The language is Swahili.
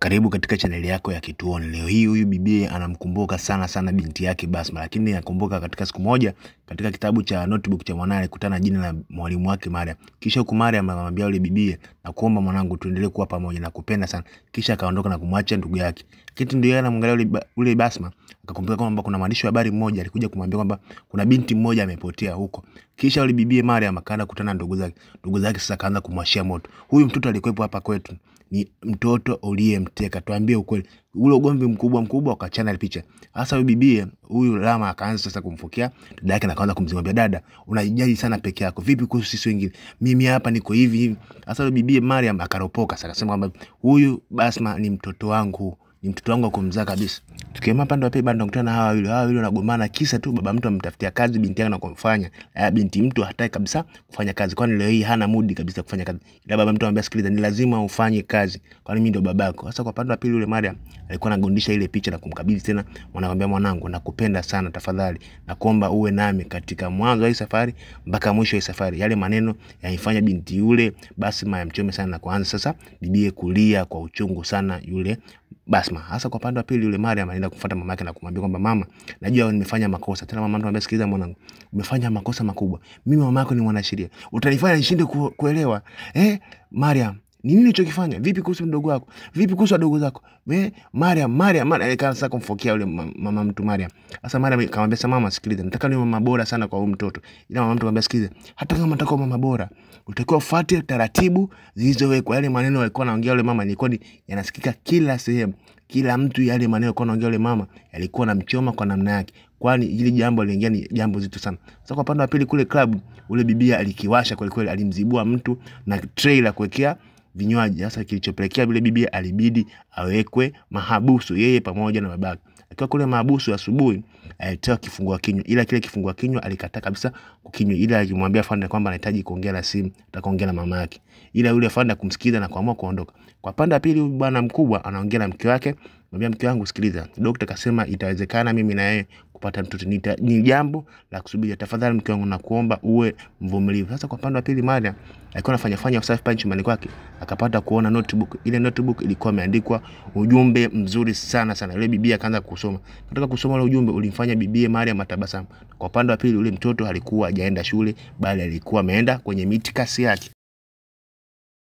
Karibu katika channel yako ya Kituoni. Leo hii huyu bibi anamkumbuka sana binti yake Basma, lakini anakumbuka katika siku moja katika kitabu cha notebook cha mwanae alikutana jina la mwalimu wake Mariam. Kisha huko Mariam akamwambia yule bibi, na kuomba mwanangu tuendelee kuwa pamoja na kupenda sana. Kisha akaondoka na kumwacha ndugu yake. Kitu ndio anamwangalia yule Basma, akakumbuka kwamba kuna mwandishi wa habari mmoja alikuja kumwambia kwamba kuna binti mmoja amepotea huko. Kisha yule bibi Mariam akaenda kukutana ndugu zake. Ndugu zake sasa kaanza kumwashia moto. Huyu mtoto alikuwepo hapa kwetu, ni mtoto uliyemteka, tuambie ukweli. Ule ugomvi mkubwa akachana picha. Sasa huyu bibi huyu Lama akaanza sasa kumfukia dada yake na akaanza kumzungumzia, dada unajijaji sana peke yako, vipi kuhusu sisi wengine, mimi hapa niko hivi. Sasa huyu bibi Mariam akaropoka sasa akasema kwamba huyu Basma ni mtoto wangu, ni mtoto wangu kumzaa kabisa. Tukiema pande wapi bado nakutana na hawa wawili wanagombana kisa tu baba mtu amtafutia kazi binti yake na kumfanya. Binti mtu hataki kabisa kufanya kazi, kwani leo hii hana mood kabisa kufanya kazi. Ila baba mtu anamwambia, sikiliza, ni lazima ufanye kazi, kwani mimi ndo babako. Sasa kwa pande wa pili yule Mariam alikuwa anagondisha ile picha na kumkabidhi tena, mwanamwambia, mwanangu nakupenda sana, tafadhali nakuomba uwe nami katika mwanzo wa hii safari mpaka mwisho wa hii safari. Yale maneno yanifanya binti yule Basma yamchome sana, na kuanza sasa bibiye kulia kwa uchungu sana yule Basma. Hasa kwa pande wa pili yule Mariam anaenda kufuata mama yake na kumwambia kwamba, mama, najua nimefanya makosa. Tena mama anamwambia, sikiliza mwanangu, umefanya makosa makubwa. Mimi mama yako ni mwanasheria. Utanifanya nishinde kuelewa. Mariam, ni nini ulichokifanya? Vipi kuhusu mdogo wako? Vipi kuhusu wadogo zako? Mariam akaanza kumfokia yule mama mtu Mariam. Sasa Mariam akamwambia, mama, sikiliza, nataka niwe mama bora sana kwa huyu mtoto. Ila mama mtu akamwambia, sikiliza, hata kama nataka mama bora, utakiwa ufuate taratibu zilizowekwa. Yale maneno alikuwa anaongea yule mama ilikuwa yanasikika kila sehemu. Kila mtu yale maneno alikuwa anaongea yule mama yalikuwa namchoma kwa namna yake, kwani ile jambo liliingia ni jambo zito sana. Sasa kwa pande wa pili kule club, ule bibia alikiwasha kweli, alimzibua mtu na trailer kuwekea vinywaji. Sasa kilichopelekea vile bibia alibidi awekwe mahabusu, yeye pamoja na babake. Akiwa kule mahabusu asubuhi alitoa kifungua kinywa, ila kile kifungua kinywa alikataa kabisa kukinywa, ila alimwambia Fanda kwamba anahitaji kuongea na simu, ataongea na mama yake. Ila yule Fanda kumsikiza na kuamua kuondoka. Kwa pande ya pili bwana mkubwa anaongea na mke wake, anamwambia, mke wangu, sikiliza, daktari kasema itawezekana mimi na yeye kupata mtoto, ni jambo la kusubiri, tafadhali mke wangu nakuomba uwe mvumilivu. Sasa kwa pande wa pili Mariam alikuwa anafanya usafi pale chumbani kwake, akapata kuona notebook. Ile notebook ilikuwa imeandikwa ujumbe mzuri sana. Ile bibi akaanza kusoma. Nataka kusoma ile ujumbe ulimfanya bibi Mariam atabasamu. Kwa pande wa pili ule mtoto alikuwa hajaenda shule, bali alikuwa ameenda kwenye mitikasi yake.